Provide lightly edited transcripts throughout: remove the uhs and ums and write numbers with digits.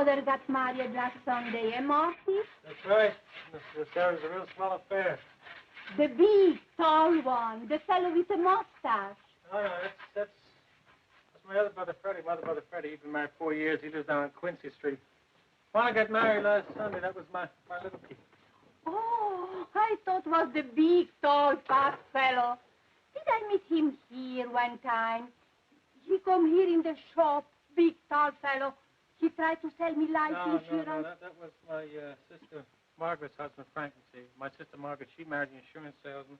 brother got married last Sunday, eh, Marty? That's right. This there is a real small affair. The big, tall one, the fellow with the mustache. No, that's my other brother Freddie. My other brother Freddie. He's been married 4 years. He lives down on Quincy Street. When I got married last Sunday, that was my little kid. Oh, I thought it was the big, tall, fat fellow. Did I meet him here one time? He come here in the shop, big, tall fellow. He tried to sell me life insurance. No, that was my sister Margaret's husband, Frank. See, my sister Margaret, she married an insurance salesman.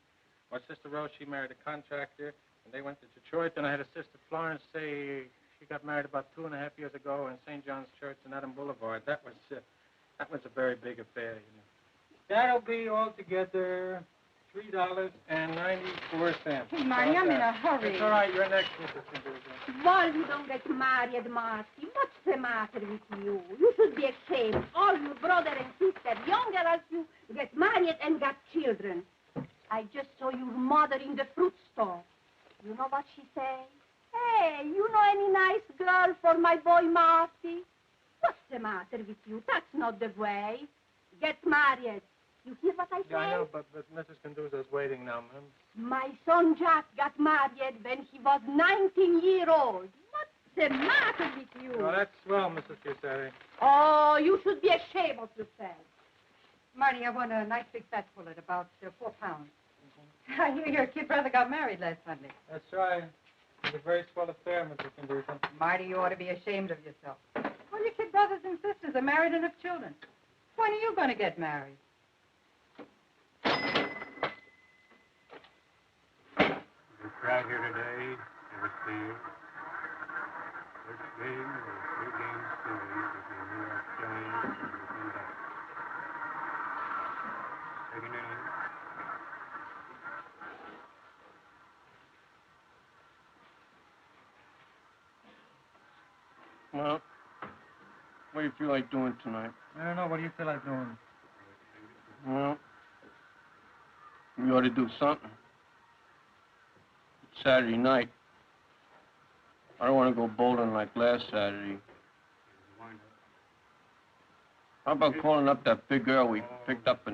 My sister Rose, she married a contractor, and they went to Detroit. Then I had a sister Florence, say she got married about 2.5 years ago in St. John's Church on Adam Boulevard. That was a very big affair, you know. That'll be altogether $3.94. Hey, Marty, I'm in a hurry. It's all right. You're next, Mrs. Conduza. Why you don't get married, Marty? What's the matter with you? You should be ashamed. All you brother and sister, younger as you, get married and got children. I just saw your mother in the fruit store. You know what she said? Hey, you know any nice girl for my boy Marty? What's the matter with you? That's not the way. Get married. You hear what I say? Yeah, I know, but Mrs. Conduza's waiting now, ma'am. My son Jack got married when he was 19 years old. What's the matter with you? Well, that's swell, Mrs. Chiusetti. Oh, you should be ashamed of yourself. Marty, I want a nice big fat pullet, about 4 pounds. I hear your kid brother got married last Sunday. That's right. It's a very swell affair, Mrs. Conduza. Marty, you ought to be ashamed of yourself. All your kid brothers and sisters are married and have children. When are you going to get married? The crowd here today, ever see you? First game of a 3-game series between New York Giants and Brooklyn Dodgers. Second inning. Well, what do you feel like doing tonight? I don't know. What do you feel like doing? Well, we ought to do something. It's Saturday night. I don't want to go bowling like last Saturday. How about calling up that big girl we picked up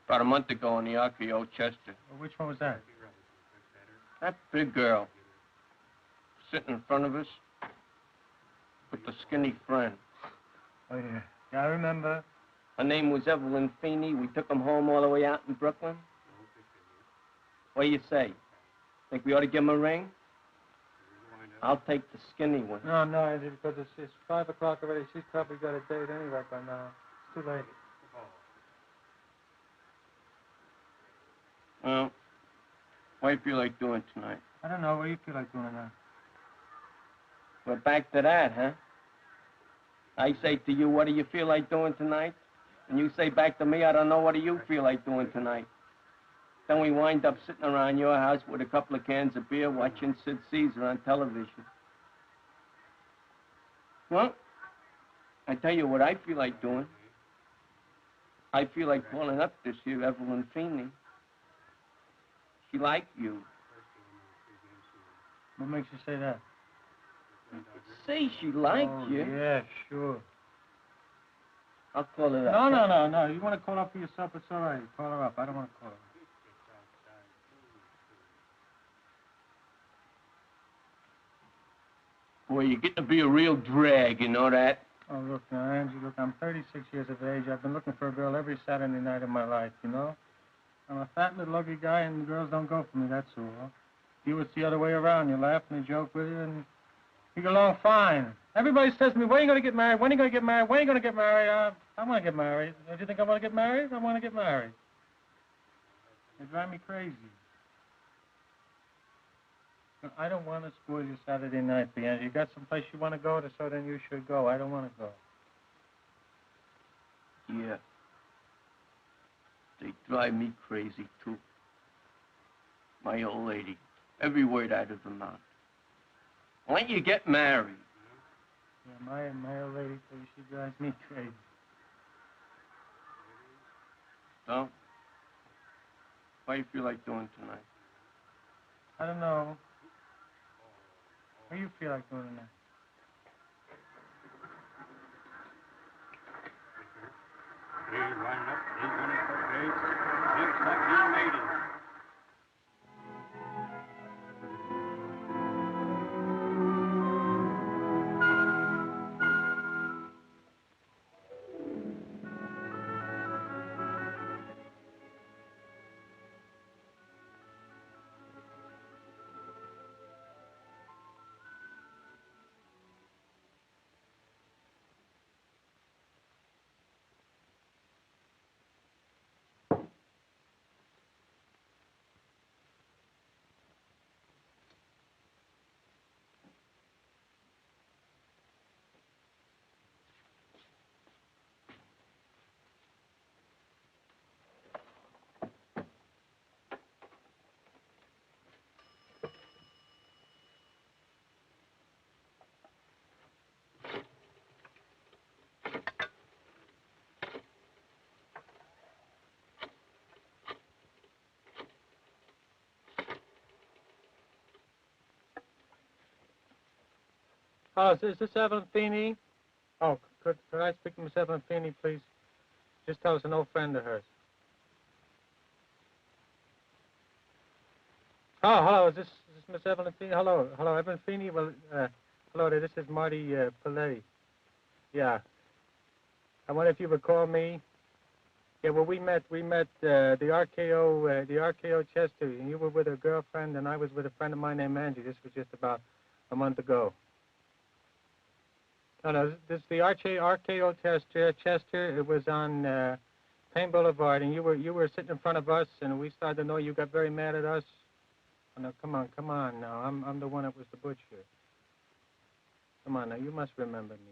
about a month ago in the RKO Chester? Well, which one was that? That big girl sitting in front of us with the skinny friend. Oh, yeah. Yeah, I remember. Her name was Evelyn Feeney. We took them home all the way out in Brooklyn. What do you say? Think we ought to give him a ring? I'll take the skinny one. No, because it's 5 o'clock already. She's probably got a date anyway by now. It's too late. Well, what do you feel like doing tonight? I don't know. What do you feel like doing now? We're back to that, huh? I say to you, what do you feel like doing tonight? And you say back to me, I don't know, what do you feel like doing tonight? Then we wind up sitting around your house with a couple of cans of beer watching Sid Caesar on television. Well, I tell you what I feel like doing. I feel like calling up this year Evelyn Feeney. She liked you. What makes you say that? Say she liked you. Yeah, sure. I'll call her up. No. You want to call up for yourself, it's all right. Call her up. I don't want to call her. Boy, you're getting to be a real drag, you know that? Oh, look, now, Angie, I'm 36 years of age. I've been looking for a girl every Saturday night of my life, you know? I'm a fat little ugly guy, and the girls don't go for me, that's all. You, it's the other way around. You laugh and you joke with you, and you get along fine. Everybody says to me, when are you going to get married? When are you going to get married? When are you going to get married? I want to get married. Do you think I want to get married? I want to get married. They drive me crazy. I don't want to spoil your Saturday night, Bianca. You got someplace you want to go to, so then you should go. I don't want to go. Yeah. They drive me crazy, too. My old lady. Every word out of her mouth. When you get married? Yeah, my old lady, she drives me crazy. So? What do you feel like doing tonight? I don't know. What do you feel like doing tonight? Oh, is this Evelyn Feeney? Oh, could I speak to Miss Evelyn Feeney, please? Just tell us an old friend of hers. Oh, hello, is this Miss Evelyn Feeney? Hello, Evelyn Feeney? Well, hello there, this is Marty Paletti. Yeah. I wonder if you recall me. Yeah, well, we met the RKO Chester, and you were with a girlfriend, and I was with a friend of mine named Angie. This was just about a month ago. No, this is the RKO Chester. It was on Payne Boulevard, and you were sitting in front of us, and we started to know you got very mad at us. Oh, no, come on now. I'm the one that was the butcher. Come on now, you must remember me.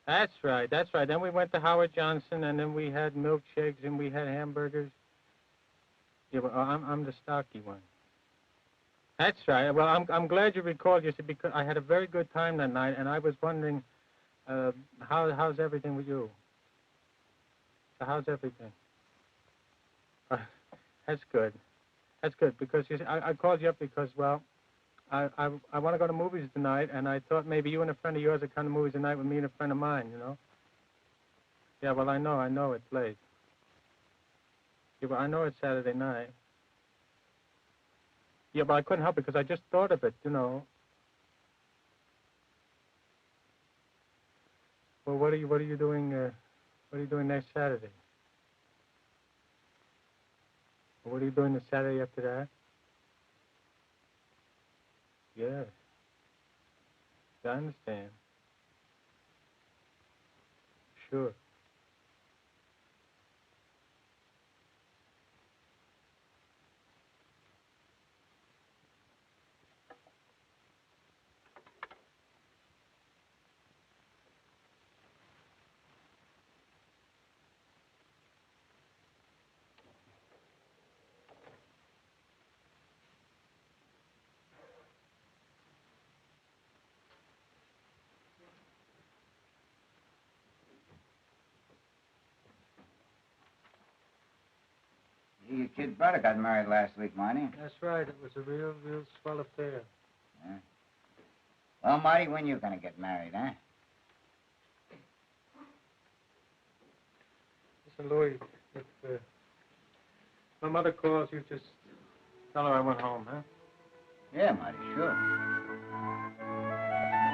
That's right. Then we went to Howard Johnson, and then we had milkshakes, and we had hamburgers. Yeah, well, I'm the stocky one. That's right. Well, I'm glad you recalled, you see, because I had a very good time that night, and I was wondering, how's everything with you? How's everything? That's good. That's good, because you see, I called you up because, well, I want to go to movies tonight, and I thought maybe you and a friend of yours would come to movies tonight with me and a friend of mine, you know? Yeah, well, I know it's late. Yeah, well, I know it's Saturday night. Yeah, but I couldn't help it because I just thought of it, you know. Well, what are you doing? What are you doing next Saturday? What are you doing the Saturday after that? Yeah. I understand. Sure. Your kid brother got married last week, Marty. That's right. It was a real swell affair. Yeah. Well, Marty, when you gonna get married, huh? Listen, Louis, if my mother calls, you just tell her I went home, huh? Yeah, Marty, sure.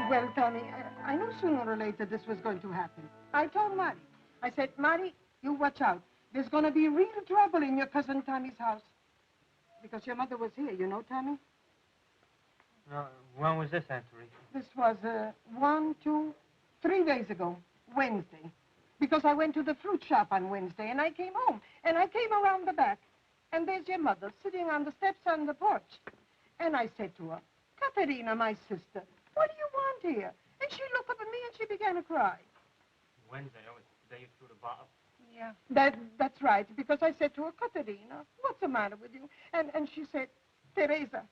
Well, Tony, I knew sooner or later this was going to happen. I told Marty. I said, Marty, you watch out. There's going to be real trouble in your cousin Tommy's house. Because your mother was here, you know, Tommy? When was this, Aunt Teresa? This was 3 days ago, Wednesday. Because I went to the fruit shop on Wednesday, and I came home. And I came around the back. And there's your mother sitting on the steps on the porch. And I said to her, Katerina, my sister, what do you want here? And she looked up at me and she began to cry. Wednesday, that was the day you threw the bottle. Yeah. That's right, because I said to her, Katerina, what's the matter with you? And she said, Teresa,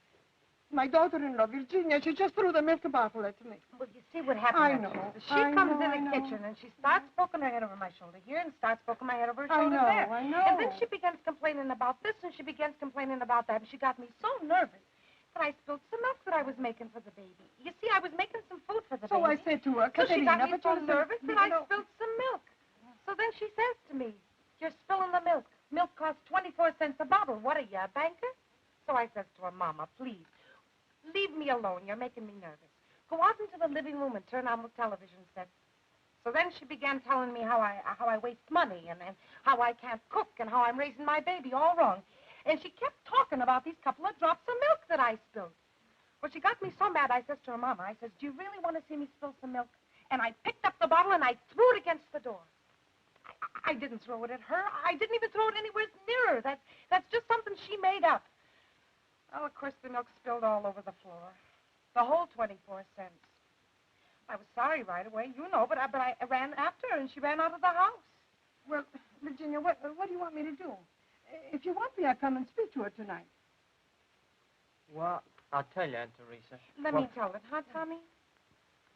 my daughter-in-law, Virginia, she just threw the milk bottle at me. Well, you see what happened. I Aunt know. Teresa. She I comes know, in I the know. kitchen and she starts poking her head over my shoulder here and starts poking my head over her I shoulder know, there. I know. And then she begins complaining about this and she begins complaining about that. And she got me so nervous that I spilled some milk that I was making for the baby. You see, I was making some food for the So baby. I said to her, So she Katerina, got me but so you listen, nervous that you I know- spilled some milk. So then she says to me, you're spilling the milk. Milk costs 24 cents a bottle. What are you, a banker? So I says to her, Mama, please, leave me alone. You're making me nervous. Go out into the living room and turn on the television set. So then she began telling me how I waste money and how I can't cook and how I'm raising my baby all wrong. And she kept talking about these couple of drops of milk that I spilled. Well, she got me so mad, I says to her, Mama, I says, do you really want to see me spill some milk? And I picked up the bottle and I threw it against the door. I didn't throw it at her. I didn't even throw it anywhere near her. That's just something she made up. Well, of course, the milk spilled all over the floor. The whole 24 cents. I was sorry right away, you know, but I ran after her, and she ran out of the house. Well, Virginia, what do you want me to do? If you want me, I'll come and speak to her tonight. Well, I'll tell you, Aunt Teresa. Let me tell it, huh, Tommy?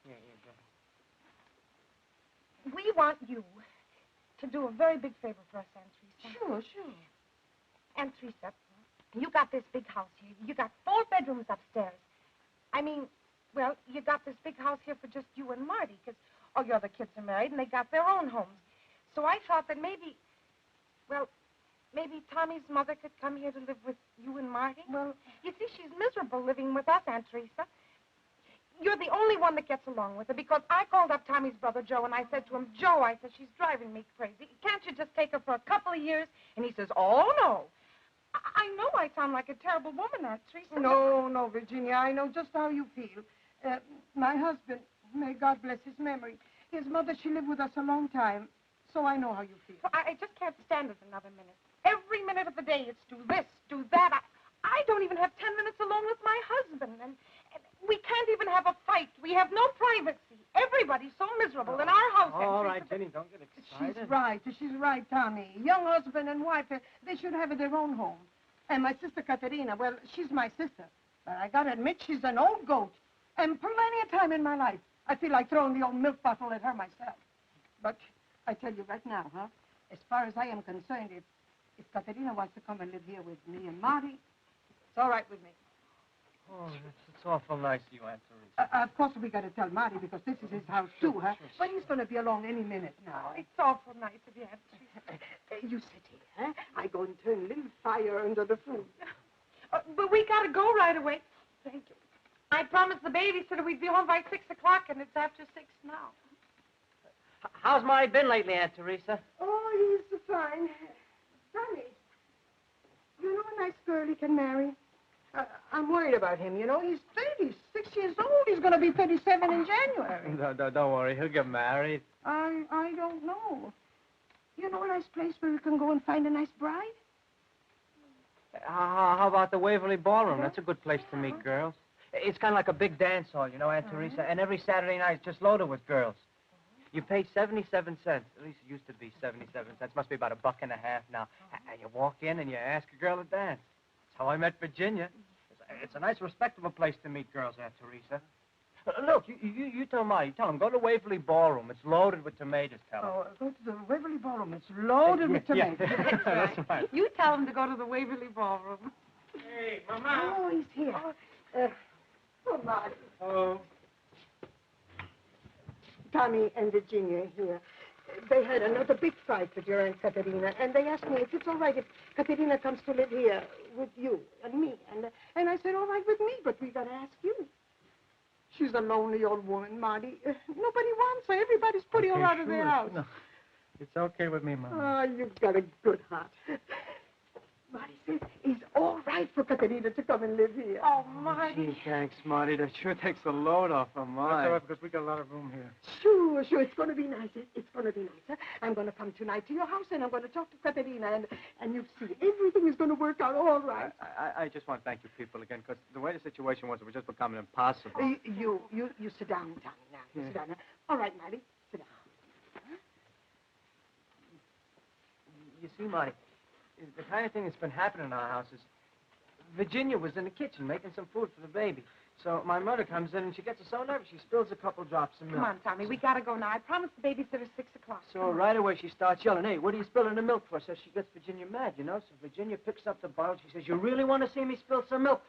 Yeah, go. We want you to do a very big favor for us, Aunt Teresa. Sure. Aunt Teresa, you got this big house here. You got 4 bedrooms upstairs. I mean, Well, you got this big house here for just you and Marty, because all your other kids are married and they got their own homes. So I thought that maybe, well, maybe Tommy's mother could come here to live with you and Marty. Well, you see, she's miserable living with us, Aunt Teresa. You're the only one that gets along with her, because I called up Tommy's brother, Joe, and I said to him, Joe, I said, she's driving me crazy. Can't you just take her for a couple of years? And he says, oh, no. I know I sound like a terrible woman, Aunt Teresa. No, Virginia, I know just how you feel. My husband, may God bless his memory, his mother, she lived with us a long time, so I know how you feel. Well, I just can't stand it another minute. Every minute of the day, it's do this, do that. I don't even have 10 minutes alone with my husband, and we can't even have a fight. We have no privacy. Everybody's so miserable in our house. All right, Jenny, don't get excited. She's right, Tommy. Young husband and wife, they should have their own home. And my sister Katerina, well, she's my sister. But I gotta admit, she's an old goat. And plenty of time in my life, I feel like throwing the old milk bottle at her myself. But I tell you right now, as far as I am concerned, if Katerina wants to come and live here with me and Marty, it's all right with me. Oh, that's awful nice of you, Aunt Teresa. Of course, we got to tell Marty, because this is his house, too, huh? But he's going to be along any minute now. It's awful nice of you, Aunt Teresa. You sit here, huh? I go and turn a little fire under the food. But we got to go right away. Thank you. I promised the babysitter we'd be home by 6 o'clock, and it's after 6 now. How's Marty been lately, Aunt Teresa? Oh, he's fine. Tommy, you know a nice girl he can marry? I'm worried about him, you know. He's 36 years old. He's going to be 37 in January. Don't worry. He'll get married. I don't know. You know a nice place where we can go and find a nice bride? How about the Waverly Ballroom? That's a good place to meet girls. It's kind of like a big dance hall, you know, Aunt Teresa. And every Saturday night it's just loaded with girls. You pay 77 cents. At least it used to be 77 cents. Must be about $1.50 now. And you walk in and you ask a girl to dance. That's how I met Virginia. It's a nice, respectable place to meet girls, Aunt Teresa. Look, you tell Marty. Tell him, go to Waverly Ballroom. It's loaded with tomatoes, tell him. Oh, go to the Waverly Ballroom. It's loaded with tomatoes. Yeah. That's right. You tell him to go to the Waverly Ballroom. Hey, Mama. Oh, he's here. Marty. Oh. Tommy and Virginia are here. They had another big fight with your Aunt Katerina, and they asked me if it's all right if Katerina comes to live here with you and me. And I said, all right with me, but we got to ask you. She's a lonely old woman, Marty. Nobody wants her. Everybody's putting her out of their house. No, it's okay with me, Mama. Oh, you've got a good heart. Marty says it's all right for Katerina to come and live here. Oh, Marty. Gee, thanks, Marty. That sure takes the load off of That's mine. all right, because we got a lot of room here. Sure. It's going to be nice. It's going to be nice. I'm going to come tonight to your house, and I'm going to talk to Katerina, and you'll see. Everything is going to work out all right. I just want to thank you people again, because the way the situation was, it was just becoming impossible. You sit down, Tommy, now. You sit down. Now. All right, Marty, sit down. You see, Marty, the kind of thing that's been happening in our house is Virginia was in the kitchen making some food for the baby. So my mother comes in and she gets her so nervous she spills a couple drops of milk. Come on, Tommy, we got to go now. I promised the babysitter 6 o'clock. So right away she starts yelling, hey, what are you spilling the milk for? So she gets Virginia mad, you know. So Virginia picks up the bottle. She says, you really want to see me spill some milk?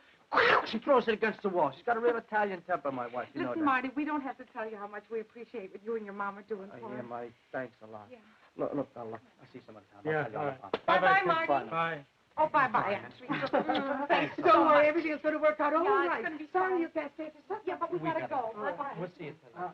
She throws it against the wall. She's got a real Italian temper, my wife. You know Listen, that. Marty, we don't have to tell you how much we appreciate what you and your mom are doing for Yeah, us. Marty, thanks a lot. Yeah. Look, I'll see some other time. Yeah, I'll tell you all all right. about it. Bye-bye, kids. Marty. Bye. Oh, bye-bye, Aunt Teresa. Thanks so Don't worry, much. everything's going to work out all Yeah, it's right. gonna be Sorry fine. you can't stay for supper. Yeah, but we got to go. Bye-bye. We'll see you tonight.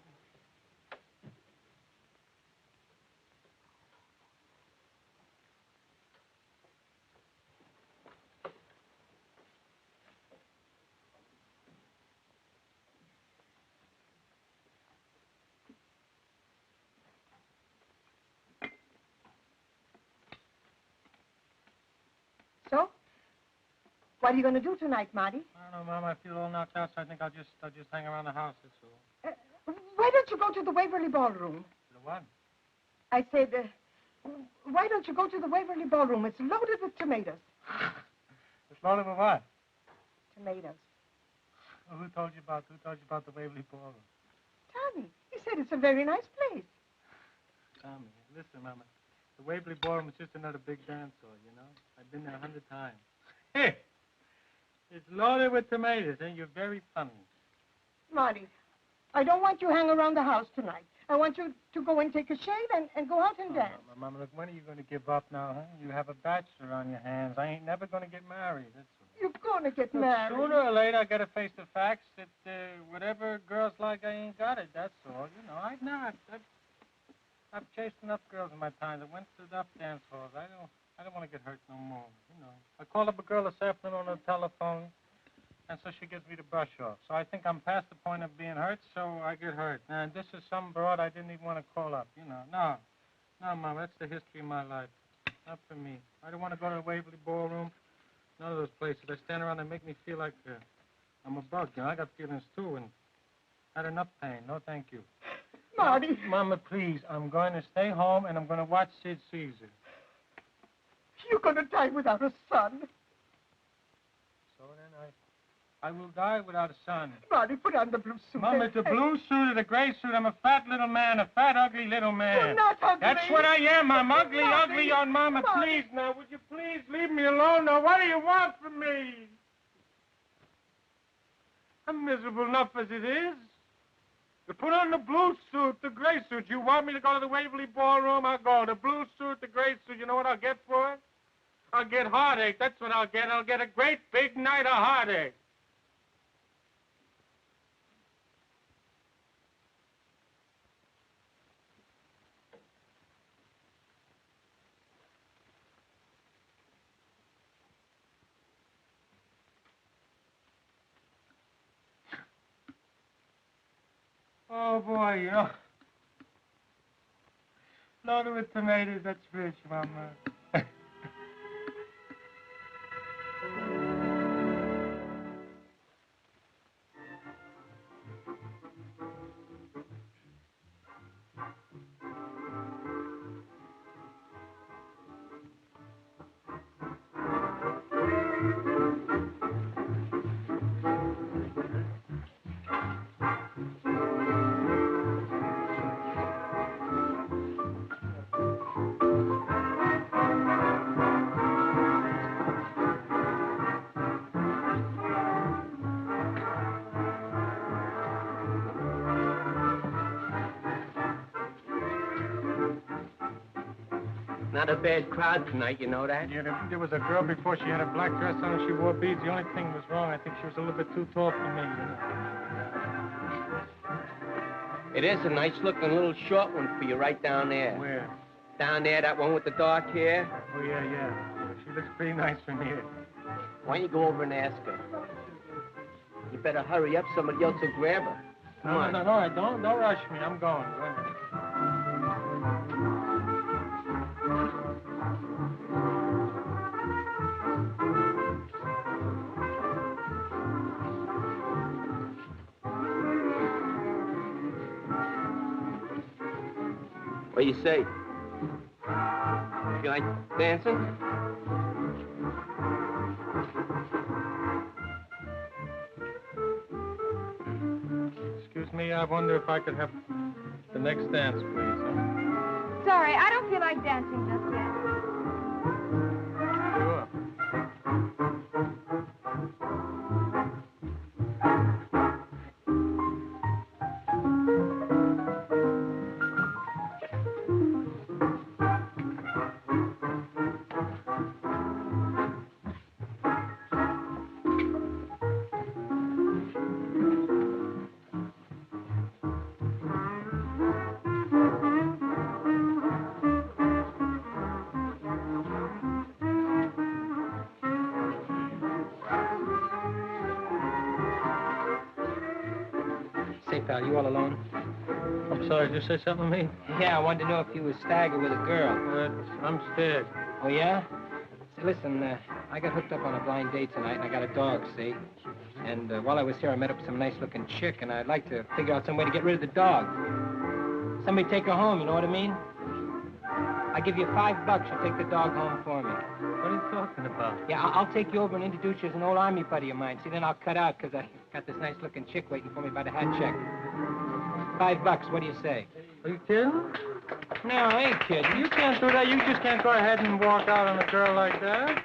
So, what are you going to do tonight, Marty? I don't know, Mom. I feel all knocked out, so I think I'll just hang around the house. That's all. Why don't you go to the Waverly Ballroom? The what? I said, why don't you go to the Waverly Ballroom? It's loaded with tomatoes. It's loaded with what? Tomatoes. Well, who told you about the Waverly Ballroom? Tommy, he said it's a very nice place. Tommy, listen, Mama. The Waverly Ballroom is just another big dance hall, you know? I've been there 100 times. Hey! It's loaded with tomatoes, and you're very funny. Marty, I don't want you hang around the house tonight. I want you to go and take a shave and go out and dance. Mama, look, when are you going to give up now, huh? You have a bachelor on your hands. I ain't never going to get married. That's all. You're going to get married. Sooner or later, I got to face the facts that whatever girls like, I ain't got it. That's all. You know, I've chased enough girls in my time that went to enough dance halls. I don't want to get hurt no more. You know, I called up a girl this afternoon on the telephone, and so she gives me the brush off. So I think I'm past the point of being hurt, so I get hurt. And this is some broad I didn't even want to call up. You know, no, Mom, that's the history of my life. Not for me. I don't want to go to the Waverly Ballroom. None of those places. They stand around and make me feel like I'm a bug. You know, I got feelings, too, and had enough pain. No, thank you. Marty. Mama, please, I'm going to stay home, and I'm going to watch Sid Caesar. You're going to die without a son. So then I will die without a son. Marty, put on the blue suit. Mama, it's a blue suit or the gray suit. I'm a fat little man, a fat, ugly little man. You're not ugly. That's what I am. I'm ugly, Marty. ugly on Mama. Marty. Please, now, would you please leave me alone now? What do you want from me? I'm miserable enough as it is. You put on the blue suit, the gray suit. You want me to go to the Waverly Ballroom? I'll go. The blue suit, the gray suit. You know what I'll get for it? I'll get heartache. That's what I'll get. I'll get a great big night of heartache. Oh, boy, you know. Loaded with tomatoes, that's rich, Mama. Not a bad crowd tonight, you know that? Yeah, there was a girl before. She had a black dress on and she wore beads. The only thing was wrong, I think she was a little bit too tall for me, you know. It is a nice-looking little short one for you right down there. Where? Down there, that one with the dark hair. Oh, yeah. She looks pretty nice from here. Why don't you go over and ask her? You better hurry up. Somebody else will grab her. Come on. No, don't rush me. I'm going. Wait a minute. What do you say? You like dancing? Excuse me, I wonder if I could have the next dance, please. Sorry, I don't feel like dancing just yet. Sure. Say, pal, you all alone? I'm sorry, did you say something to me? Yeah, I wanted to know if you was staggered with a girl. I'm scared. Oh, yeah? Say, listen, I got hooked up on a blind date tonight, and I got a dog, see? And while I was here, I met up with some nice-looking chick, and I'd like to figure out some way to get rid of the dog. Somebody take her home, you know what I mean? I give you $5, you take the dog home for me. What are you talking about? Yeah, I'll take you over and introduce you as an old army buddy of mine. See, then I'll cut out, because I got this nice-looking chick waiting for me by the hat check. $5, what do you say? Are you kidding? No, I ain't kidding. You can't do that. You just can't go ahead and walk out on a girl like that.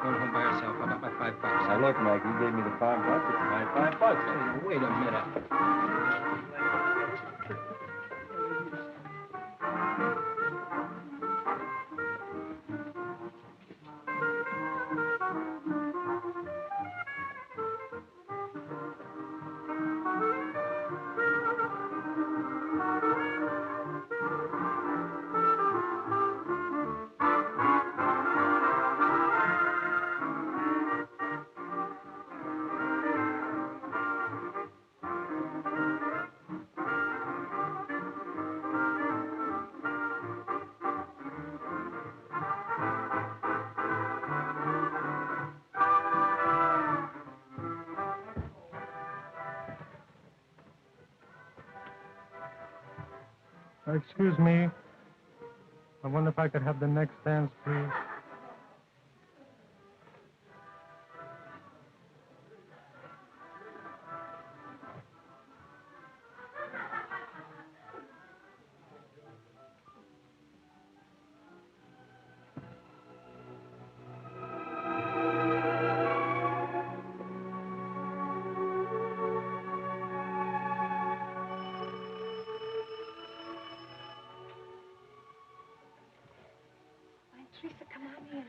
going home by herself. How about my $5? Now, look, Mike, you gave me the $5. It's my $5. Hey, wait a minute. Excuse me. I wonder if I could have the next dance, please. Teresa, come on in.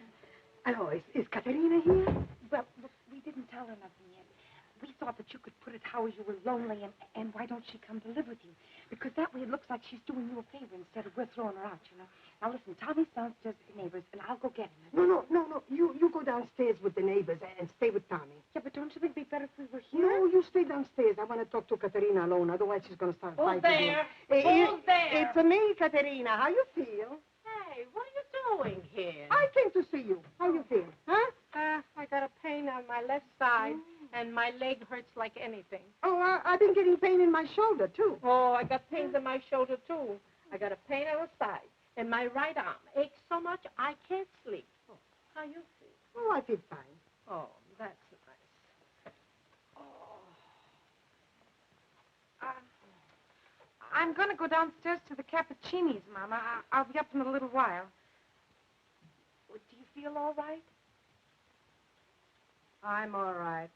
Oh, is Katerina here? Well, look, we didn't tell her nothing yet. We thought that you could put it how you were lonely, and why don't she come to live with you? Because that way it looks like she's doing you a favor instead of we're throwing her out, you know. Now, listen, Tommy's downstairs with the neighbors, and I'll go get him. No. You go downstairs with the neighbors and stay with Tommy. Yeah, but don't you think it'd be better if we were here? No, you stay downstairs. I want to talk to Katerina alone, otherwise she's going to start Who's fighting. there? Who's there? It's me, Katerina. How you feel? Hey, what are you doing here? I came to see you. How you feel? Huh? I got a pain on my left side, and my leg hurts like anything. Oh, I've been getting pain in my shoulder, too. Oh, I got pains in my shoulder, too. I got a pain on the side, and my right arm aches so much I can't sleep. Oh, how you feel? Oh, I feel fine. Oh, that's nice. I'm going to go downstairs to the Cappuccinis, Mama. I'll be up in a little while. Do you feel all right? I'm all right.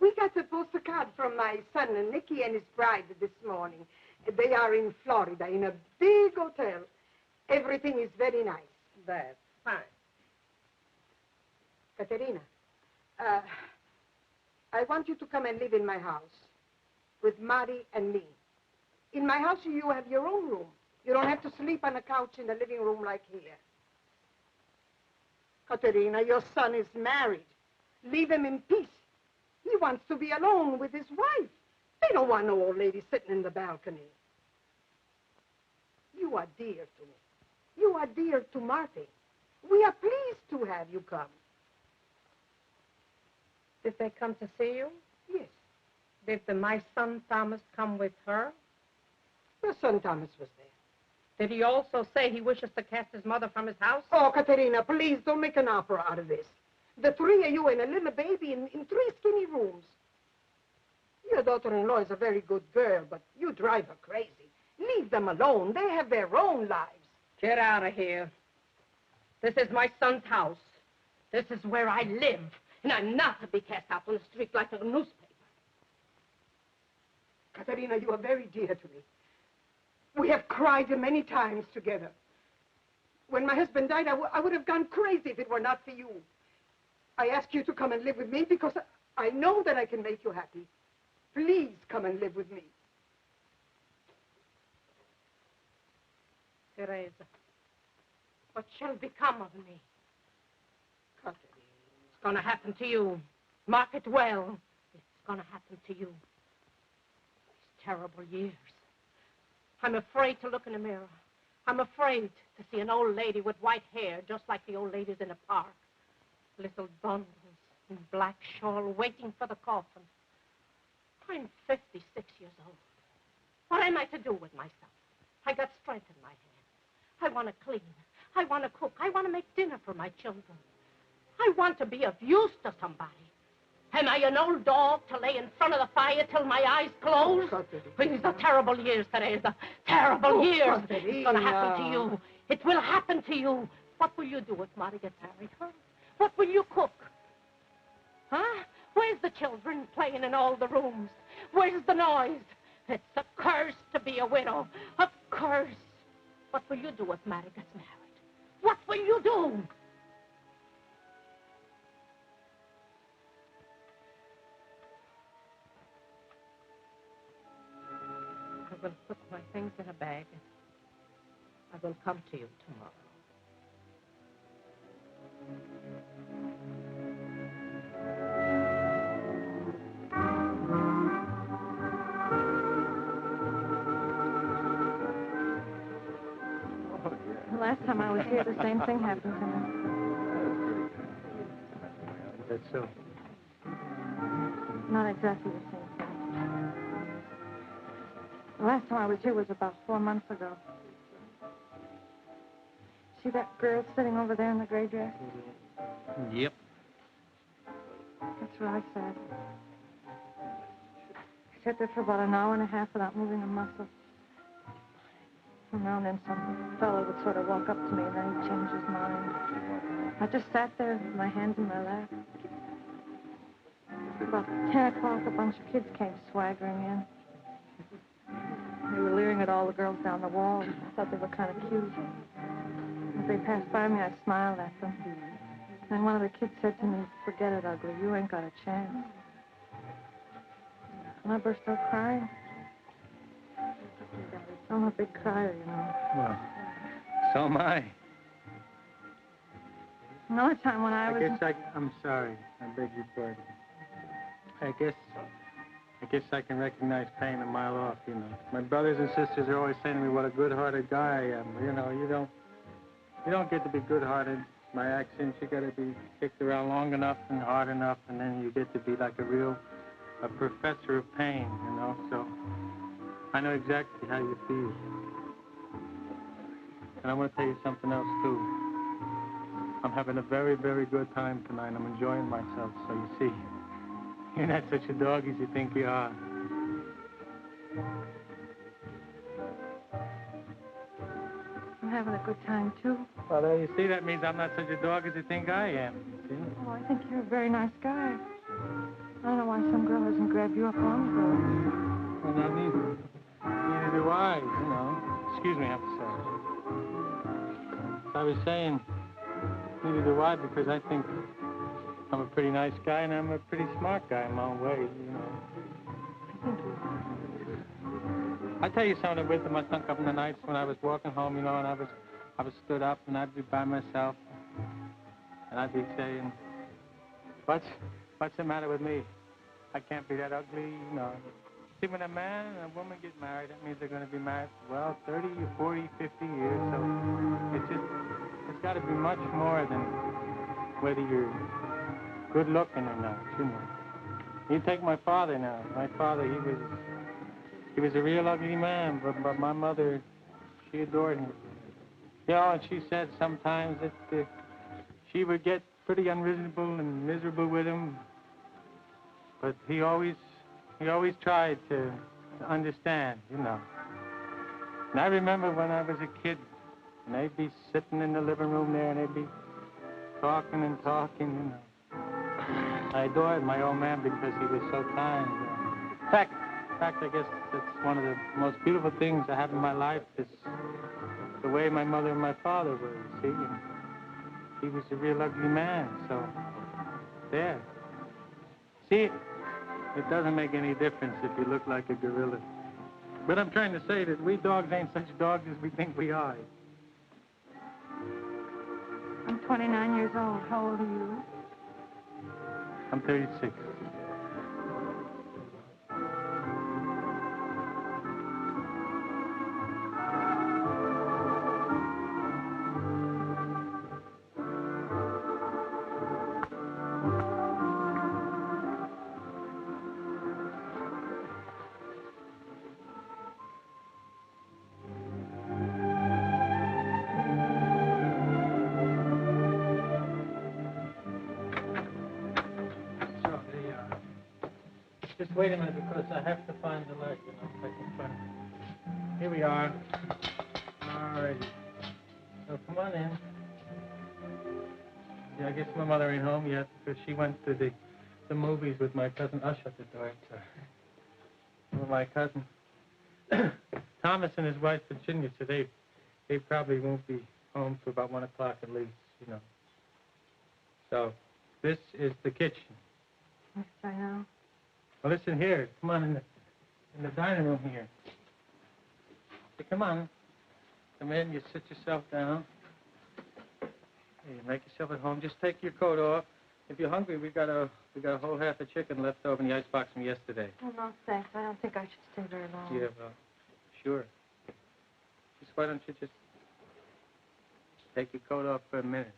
We got a postcard from my son, Nicky, and his bride this morning. They are in Florida, in a big hotel. Everything is very nice. That's fine. Katerina, I want you to come and live in my house with Marty and me. In my house, you have your own room. You don't have to sleep on a couch in the living room like here. Katerina, your son is married. Leave him in peace. He wants to be alone with his wife. They don't want no old lady sitting in the balcony. You are dear to me. You are dear to Marty. We are pleased to have you come. Did they come to see you? Yes. Did my son Thomas come with her? Your son Thomas was there. Did he also say he wishes to cast his mother from his house? Oh, Katerina, please don't make an opera out of this. The three of you and a little baby in three skinny rooms. Your daughter-in-law is a very good girl, but you drive her crazy. Leave them alone. They have their own lives. Get out of here. This is my son's house. This is where I live. And I'm not to be cast out on the street like a newspaper. Katerina, you are very dear to me. We have cried many times together. When my husband died, I would have gone crazy if it were not for you. I ask you to come and live with me because I know that I can make you happy. Please come and live with me. Teresa, what shall become of me? Katerina. It's going to happen to you. Mark it well. It's going to happen to you. These terrible years. I'm afraid to look in the mirror. I'm afraid to see an old lady with white hair, just like the old ladies in the park. Little bundles in black shawl waiting for the coffin. I'm 56 years old. What am I to do with myself? I got strength in my hand. I want to clean. I want to cook. I want to make dinner for my children. I want to be of use to somebody. Am I an old dog to lay in front of the fire till my eyes close? These are terrible years, Teresa. Terrible years. It's going to happen to you. It will happen to you. What will you do if Marty gets married, huh? What will you cook? Huh? Where's the children playing in all the rooms? Where's the noise? It's a curse to be a widow. A curse. What will you do if Marty gets married? What will you do? I will put my things in a bag and I will come to you tomorrow. The last time I was here, the same thing happened to me. That's so. Not exactly the same thing. The last time I was here was about 4 months ago. See that girl sitting over there in the gray dress? Yep. That's what I said. I sat there for about an hour and a half without moving a muscle. From now and then some fellow would sort of walk up to me and then he'd change his mind. I just sat there with my hands in my lap. About 10 o'clock, a bunch of kids came swaggering in. They were leering at all the girls down the wall. I thought they were kind of cute. As they passed by me, I smiled at them. Then one of the kids said to me, "Forget it, ugly. You ain't got a chance." And I burst out crying. I'm a big crier, you know. Well, so am I. Another time when I was... I'm sorry. I beg your pardon. I guess I can recognize pain a mile off, you know. My brothers and sisters are always saying to me what a good-hearted guy I am. You know, you don't get to be good-hearted by accident. You got to be kicked around long enough and hard enough, and then you get to be like a professor of pain, you know. So I know exactly how you feel. And I want to tell you something else, too. I'm having a very, very good time tonight. I'm enjoying myself, so you see, you're not such a dog as you think you are. I'm having a good time, too. Well, there you see, that means I'm not such a dog as you think I am, you see? Oh, I think you're a very nice guy. I don't know why some girl hasn't grabbed you up long ago. Well, not neither. Neither do I, you know. Excuse me, I'm sorry. I was saying, neither do I, because I think I'm a pretty nice guy and I'm a pretty smart guy in my own way, you know. Thank you. I tell you something with them. I sunk up in the nights when I was walking home, you know, and I was stood up and I'd be by myself and I'd be saying, what's the matter with me? I can't be that ugly, you know. See, when a man and a woman get married, that means they're going to be married for, well, 30 or 40, 50 years. So it's got to be much more than whether you're good looking or not, you know. You take my father now. My father, he was a real ugly man, but my mother, she adored him. You know, and she said sometimes that she would get pretty unreasonable and miserable with him, but he always tried to understand, you know. And I remember when I was a kid, and they'd be sitting in the living room there, and they'd be talking and talking, you know. I adored my old man because he was so kind. In fact, I guess that's one of the most beautiful things I have in my life is the way my mother and my father were, you see. And he was a real ugly man, so there. See, it doesn't make any difference if you look like a gorilla. But I'm trying to say that we dogs ain't such dogs as we think we are. I'm 29 years old. How old are you? I'm 36. Just wait a minute, because I have to find the light, you know, if I can find it. Here we are. All righty. Oh, come on in. Yeah, I guess my mother ain't home yet because she went to the movies with my cousin. I'll shut the door. With my cousin. Thomas and his wife, Virginia, so they probably won't be home till about 1 o'clock at least, you know. So, this is the kitchen. Yes, I know. Well, listen here. Come on in the dining room here. Hey, come on. Come in. You sit yourself down. Hey, you make yourself at home. Just take your coat off. If you're hungry, we got a whole half a chicken left over in the icebox from yesterday. Oh, no, thanks. I don't think I should stay very long. Yeah, well, sure. Just why don't you just take your coat off for a minute?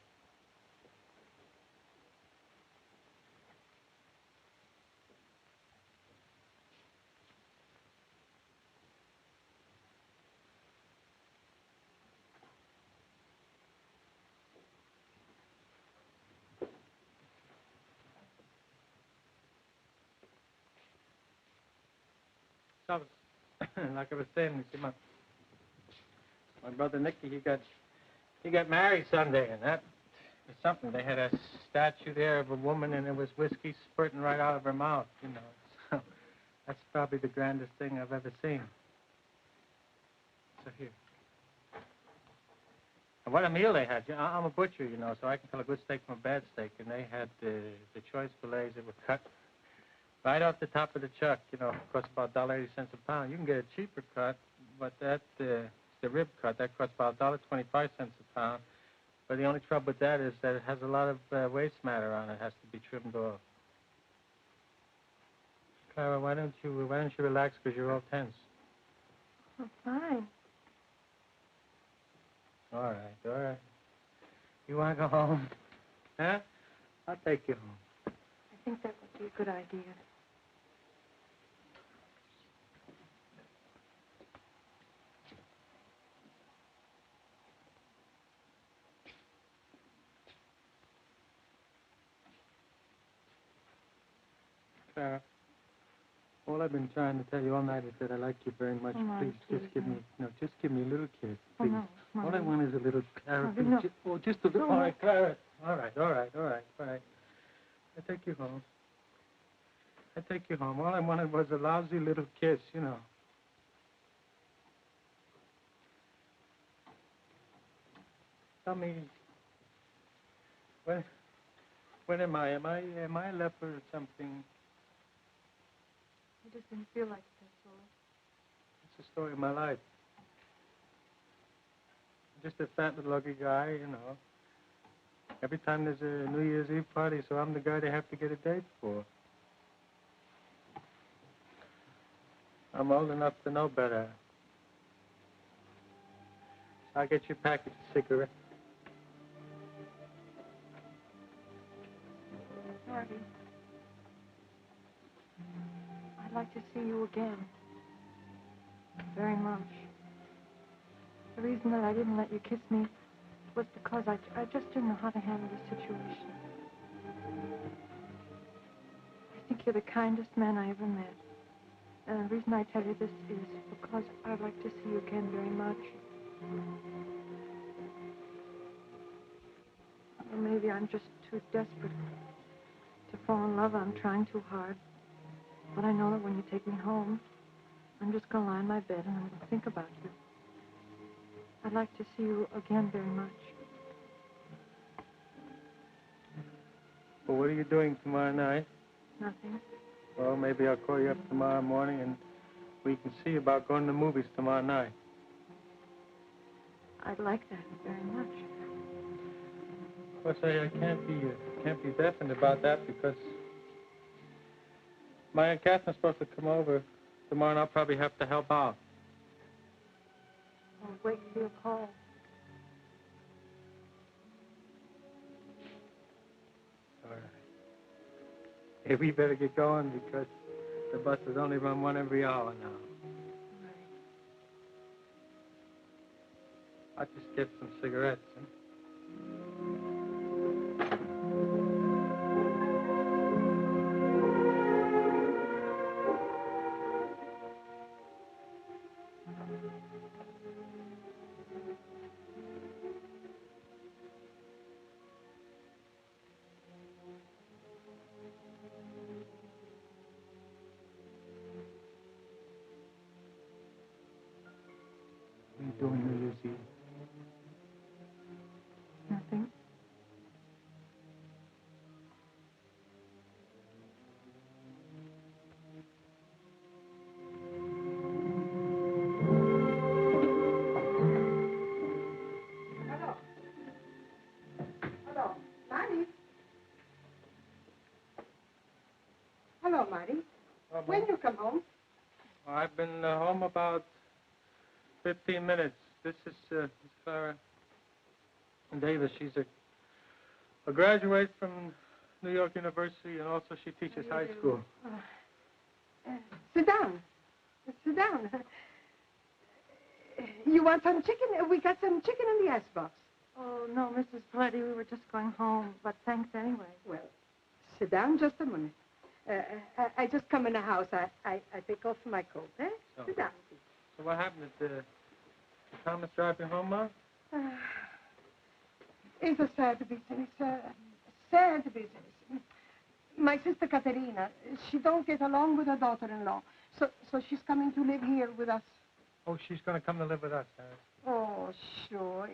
So, like I was saying, you see, my brother Nicky, he got married Sunday, and that was something. They had a statue there of a woman, and there was whiskey spurting right out of her mouth, you know. So that's probably the grandest thing I've ever seen. So here. And what a meal they had. I'm a butcher, you know, so I can tell a good steak from a bad steak, and they had the choice fillets that were cut right off the top of the chuck, you know, costs about $1.80 a pound. You can get a cheaper cut, but that the rib cut, that costs about $1.25 a pound. But the only trouble with that is that it has a lot of waste matter on it. It has to be trimmed off. Clara, why don't you relax, because you're all tense. Oh, fine. All right. You want to go home? Huh? I'll take you home. I think that would be a good idea. Clara, all I've been trying to tell you all night is that I like you very much. Oh, Marty, please, just give me a little kiss, Oh, please. no, All I Marty. want is a little Clara. Marty, no. Just a little. No, All right, Clara. All right. I take you home. All I wanted was a lousy little kiss, you know. Tell me, when am I? Am I a leper or something? I just didn't feel like it, that's all. It's the story of my life. I'm just a fat little ugly guy, you know. Every time there's a New Year's Eve party, so I'm the guy they have to get a date for. I'm old enough to know better. I'll get you a package of cigarettes. Marty, I'd like to see you again. Very much. The reason that I didn't let you kiss me was because I just didn't know how to handle the situation. I think you're the kindest man I ever met. And the reason I tell you this is because I'd like to see you again very much. Or maybe I'm just too desperate to fall in love. I'm trying too hard. But I know that when you take me home, I'm just going to lie in my bed and I'm going to think about you. I'd like to see you again very much. Well, what are you doing tomorrow night? Nothing. Well, maybe I'll call you up tomorrow morning and we can see about going to the movies tomorrow night. I'd like that very much. Of course, I can't be definite about that because my Aunt Catherine's supposed to come over tomorrow and I'll probably have to help out. I'll wait for your call. All right. Hey, we better get going because the buses only run one every hour now. Right. I'll just get some cigarettes. Huh? you doing New Year's Eve? Nothing. Hello. Hello. Marty. Hello, Marty. When you come home? I've been home about 15 minutes. This is Miss Clara Davis. She's a graduate from New York University, and also she teaches high school. Sit down. Sit down. You want some chicken? We got some chicken in the icebox. Oh, no, Mrs. Pletty, we were just going home, but thanks anyway. Well, sit down just a minute. I just come in the house. I take off my coat, eh? So- Sit down. So what happened? Did Thomas drive you home, Ma? It's a sad business. Sad business. My sister Katerina, she don't get along with her daughter-in-law, so she's coming to live here with us. Oh, she's going to come to live with us, Harris. Oh, sure.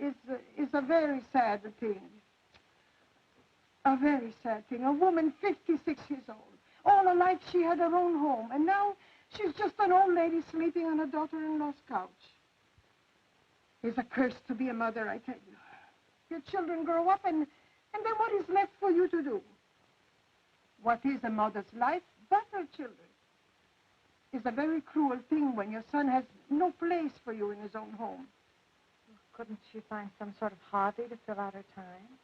It's a very sad thing. A very sad thing. A woman 56 years old. All her life she had her own home, and now she's just an old lady sleeping on her daughter-in-law's couch. It's a curse to be a mother, I tell you. Your children grow up, and then what is left for you to do? What is a mother's life but her children? It's a very cruel thing when your son has no place for you in his own home. Couldn't she find some sort of hobby to fill out her time?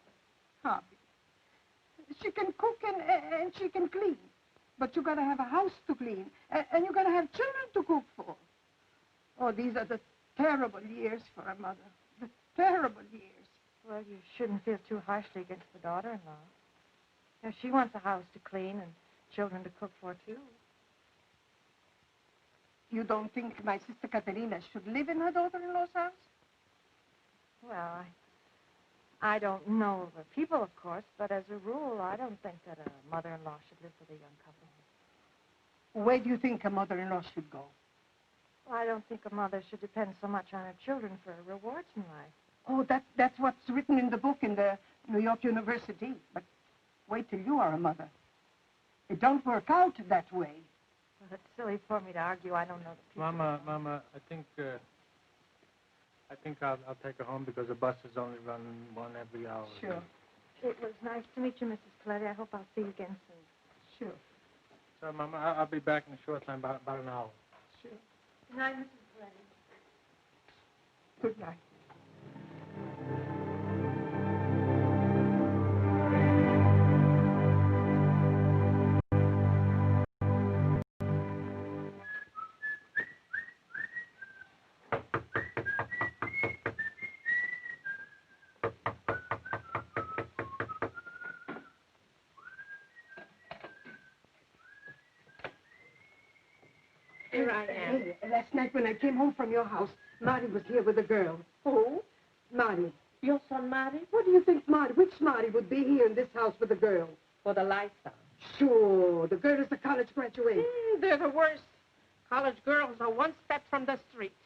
Hobby. She can cook and she can clean. But you got to have a house to clean. And you got to have children to cook for. Oh, these are the terrible years for a mother. The terrible years. Well, you shouldn't feel too harshly against the daughter-in-law. You know, she wants a house to clean and children to cook for, too. You don't think my sister Katerina should live in her daughter-in-law's house? Well, I don't know the people, of course, but as a rule, I don't think that a mother-in-law should live with a young couple. Where do you think a mother-in-law should go? Well, I don't think a mother should depend so much on her children for rewards in life. Oh, that's what's written in the book in the New York University. But wait till you are a mother. It don't work out that way. Well, it's silly for me to argue. I don't know the people. Mama, I think I'll take her home because the bus is only running one every hour. Sure. It was nice to meet you, Mrs. Pletty. I hope I'll see you again soon. Sure. So, Mama, I'll be back in a short time, about an hour. Sure. Good night, Mrs. Pletty. Good night. Here I am. Hey, last night when I came home from your house, Marty was here with a girl. Who? Marty. Your son, Marty? What do you think Marty, which Marty would be here in this house with a girl? For the lights on. Sure, the girl is a college graduate. They're the worst. College girls are one step from the street.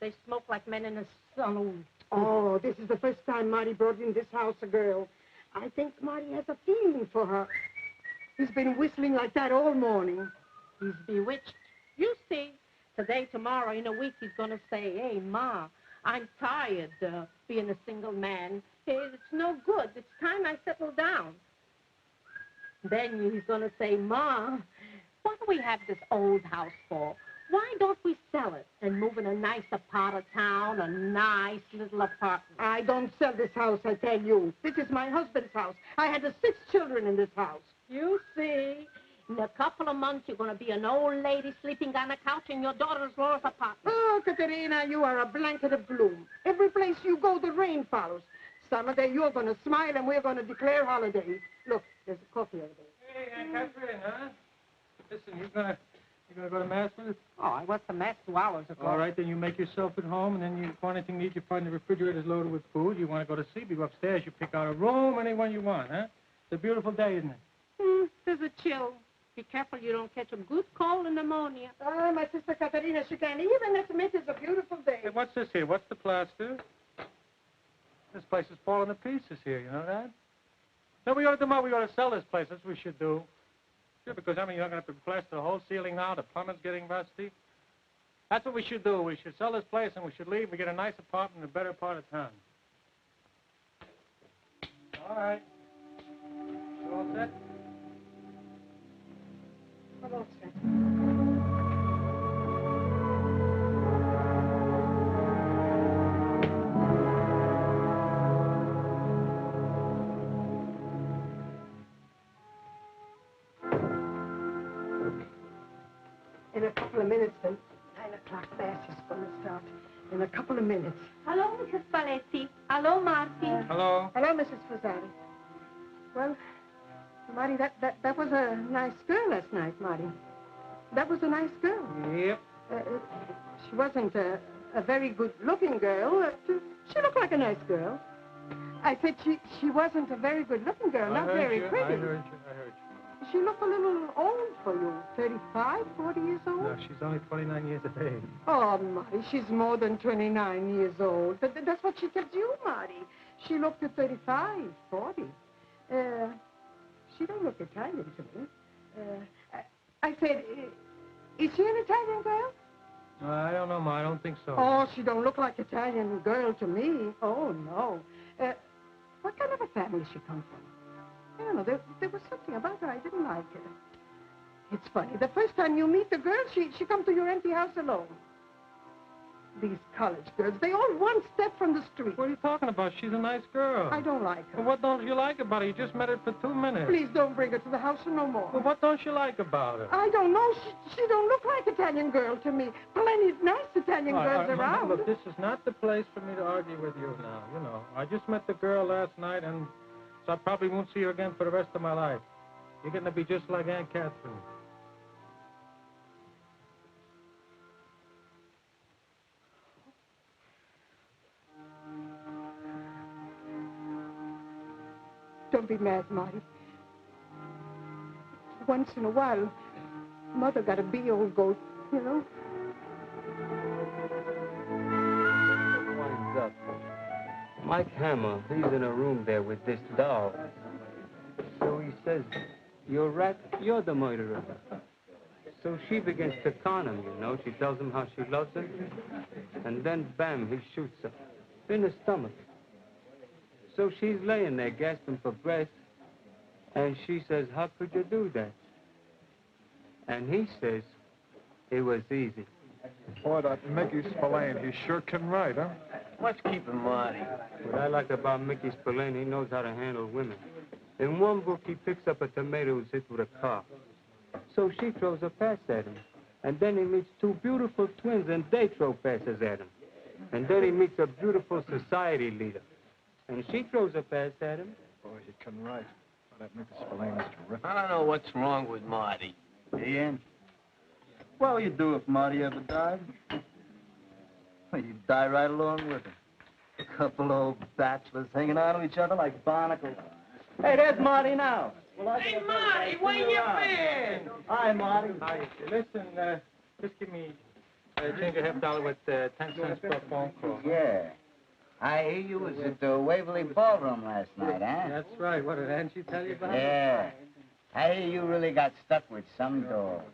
They smoke like men in a saloon. Oh, this is the first time Marty brought in this house a girl. I think Marty has a feeling for her. He's been whistling like that all morning. He's bewitched. You see, today, tomorrow, in a week, he's going to say, hey, Ma, I'm tired being a single man. Hey, it's no good. It's time I settle down. Then he's going to say, Ma, what do we have this old house for? Why don't we sell it and move in a nicer part of town, a nice little apartment? I don't sell this house, I tell you. This is my husband's house. I had 6 children in this house. You see, in a couple of months, you're going to be an old lady sleeping on a couch in your daughter-in-law's apartment. Oh, Katerina, you are a blanket of gloom. Every place you go, the rain follows. Some day you're going to smile and we're going to declare holiday. Look, there's a coffee over there. Hey, Aunt Catherine, huh? Listen, you're gonna go to Mass with us? Oh, I went to Mass 2 hours ago. All right, then you make yourself at home, and then you want anything to eat, you find the refrigerator's loaded with food. You want to go to sleep, you go upstairs, you pick out a room, any one you want, huh? It's a beautiful day, isn't it? There's a chill. Be careful you don't catch a good cold and pneumonia. Oh, my sister Katerina, she can't even admit it's a beautiful day. Hey, what's this here? What's the plaster? This place is falling to pieces here, you know that? No, we ought to do more. We ought to sell this place. That's what we should do. Sure, because, I mean, you're not going to have to plaster the whole ceiling now. The plumbing's getting rusty. That's what we should do. We should sell this place and we should leave. We get a nice apartment in a better part of town. All right. You all set? I'm all set. In a couple of minutes, the 9 o'clock mass is going to start. In a couple of minutes. Hello, Mrs. Paletti. Hello, Marty. Hello. Hello, Mrs. Fusari. Well, Marty, that was a nice girl last night, Marty. That was a nice girl. Yep. She wasn't a very good-looking girl. She looked like a nice girl. I said she wasn't a very good-looking girl, not very pretty. I heard you. She looked a little old for you. 35, 40 years old? No, she's only 29 years of age. Oh, Marty, she's more than 29 years old. That's what she tells you, Marty. She looked at 35, 40. She don't look Italian to me. I said, is she an Italian girl? I don't know, Ma. I don't think so. Oh, she don't look like Italian girl to me. Oh, no. What kind of a family she come from? I don't know. There was something about her I didn't like her. It's funny. The first time you meet the girl, she come to your empty house alone. These college girls, they all one step from the street. What are you talking about? She's a nice girl. I don't like her. Well, what don't you like about her? You just met her for 2 minutes. Please don't bring her to the house no more. Well, what don't you like about her? I don't know. She don't look like Italian girl to me. Plenty of nice Italian girls around. Look, this is not the place for me to argue with you now. You know, I just met the girl last night, and so I probably won't see her again for the rest of my life. You're going to be just like Aunt Catherine. Don't be mad, Marty. Once in a while, Mother got to be old goat, you know? Winds up. Mike Hammer, he's in a room there with this doll. So he says, you're right, you're the murderer. So she begins to con him, you know. She tells him how she loves him. And then, bam, he shoots her in the stomach. So she's laying there gasping for breath, and she says, how could you do that? And he says, it was easy. Boy, that Mickey Spillane, he sure can write, huh? What's keeping Marty? What I like about Mickey Spillane, he knows how to handle women. In one book, he picks up a tomato who's hit with a car. So she throws a pass at him. And then he meets two beautiful twins, and they throw passes at him. And then he meets a beautiful society leader. And she throws a pass at him. Boy, he can write. Oh, that Mickey Spillane is terrific. I don't know what's wrong with Marty. Ian? What would you do if Marty ever died? Well, you'd die right along with him. A couple old bachelors hanging on to each other like barnacles. Hey, there's Marty now. Well, Hey, Marty, where you been? Hi, Marty. Hi. Listen, just give me change a $50 with 10 cents per phone call. Yeah. I hear you was at the Waverly Ballroom last night, huh? That's right. What did Angie tell you about? Yeah. I hear you really got stuck with some doll.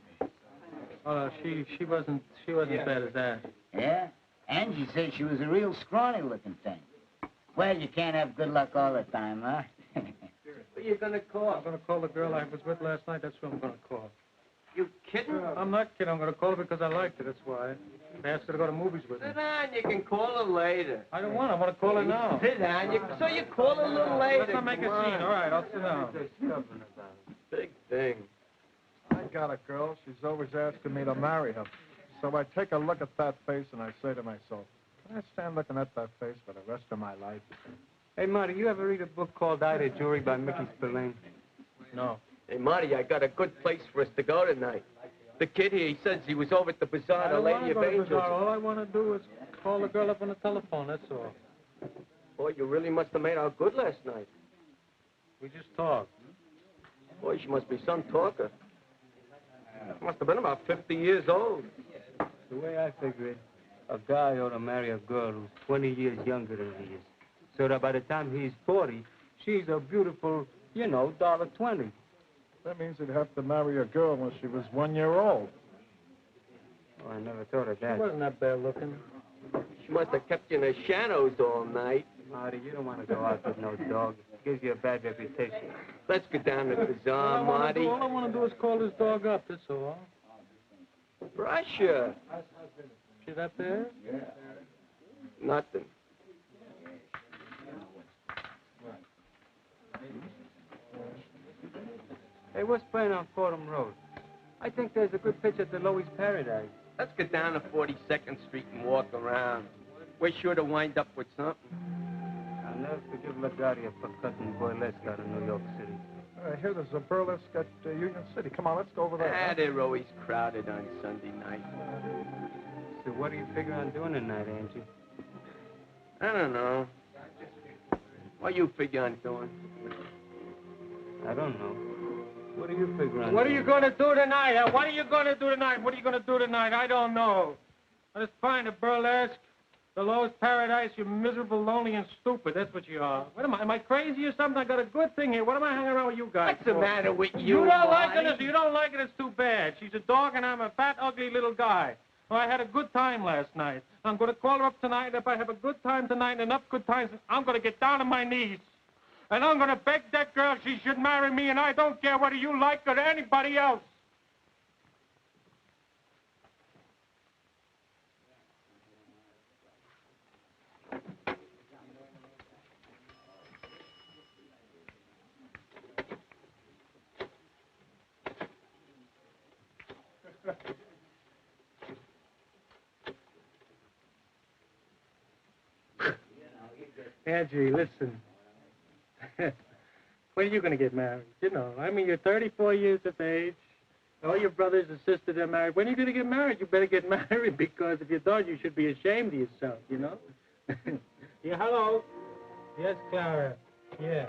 Oh, no, she wasn't as bad as that. Yeah? Angie said she was a real scrawny-looking thing. Well, you can't have good luck all the time, huh? Who you gonna call? I'm gonna call the girl I was with last night. That's who I'm gonna call. You kidding? I'm not kidding. I'm gonna call her because I liked her. That's why. I asked her to go to movies with me. Sit down, you can call her later. I don't want. I want to call her now. Sit down, so you call her a little later. Let's not make a scene. All right, I'll sit down. Big thing. I got a girl. She's always asking me to marry her. So I take a look at that face and I say to myself, can I stand looking at that face for the rest of my life? Hey, Marty, you ever read a book called Ida Jury by Mickey Spillane? No. Hey, Marty, I got a good place for us to go tonight. The kid here, he says he was over at the bazaar, I the don't want Lady to of go to the Angels. bazaar. All I want to do is call the girl up on the telephone. That's all. Boy, you really must have made out good last night. We just talked. Boy, she must be some talker. Must have been about 50 years old. The way I figure it, a guy ought to marry a girl who's 20 years younger than he is. So that by the time he's 40, she's a beautiful, $1.20. That means he'd have to marry a girl when she was 1 year old. Oh, I never thought of that. She wasn't that bad looking. She must have kept you in the shadows all night. Marty, you don't want to go out with no dog. It gives you a bad reputation. Let's go down to the bazaar, Marty. All I want to do is call this dog up, that's all. Russia. See that there? Nothing. Hey, what's playing on Fordham Road? I think there's a good pitch at the Loewy's Paradise. Let's go down to 42nd Street and walk around. We're sure to wind up with something. I'll never forgive LaGuardia for cutting burlesque out of New York City. I hear there's a burlesque at Union City. Come on, let's go over there. Ah, they're always crowded on Sunday night. So what do you figure on doing tonight, Angie? I don't know. What you figure on doing? I don't know. What do you figure on What are doing? you going to do tonight, huh? What are you going to do tonight? What are you going to do tonight? I don't know. Let's find a burlesque. The Lowe's Paradise, you're miserable, lonely, and stupid. That's what you are. What am I? Am I crazy or something? I got a good thing here. What am I hanging around with you guys What's the for? matter with you, You don't like Marty? it? If you don't like it, it's too bad. She's a dog, and I'm a fat, ugly little guy. Well, I had a good time last night. I'm going to call her up tonight, and if I have a good time tonight and enough good times, I'm going to get down on my knees. And I'm going to beg that girl she should marry me, and I don't care whether you like her or anybody else. Angie, listen. When are you going to get married? You know, I mean, you're 34 years of age. All your brothers and sisters are married. When are you going to get married? You better get married, because if you don't, you should be ashamed of yourself, you know? Yeah, hello? Yes, Clara. Yeah.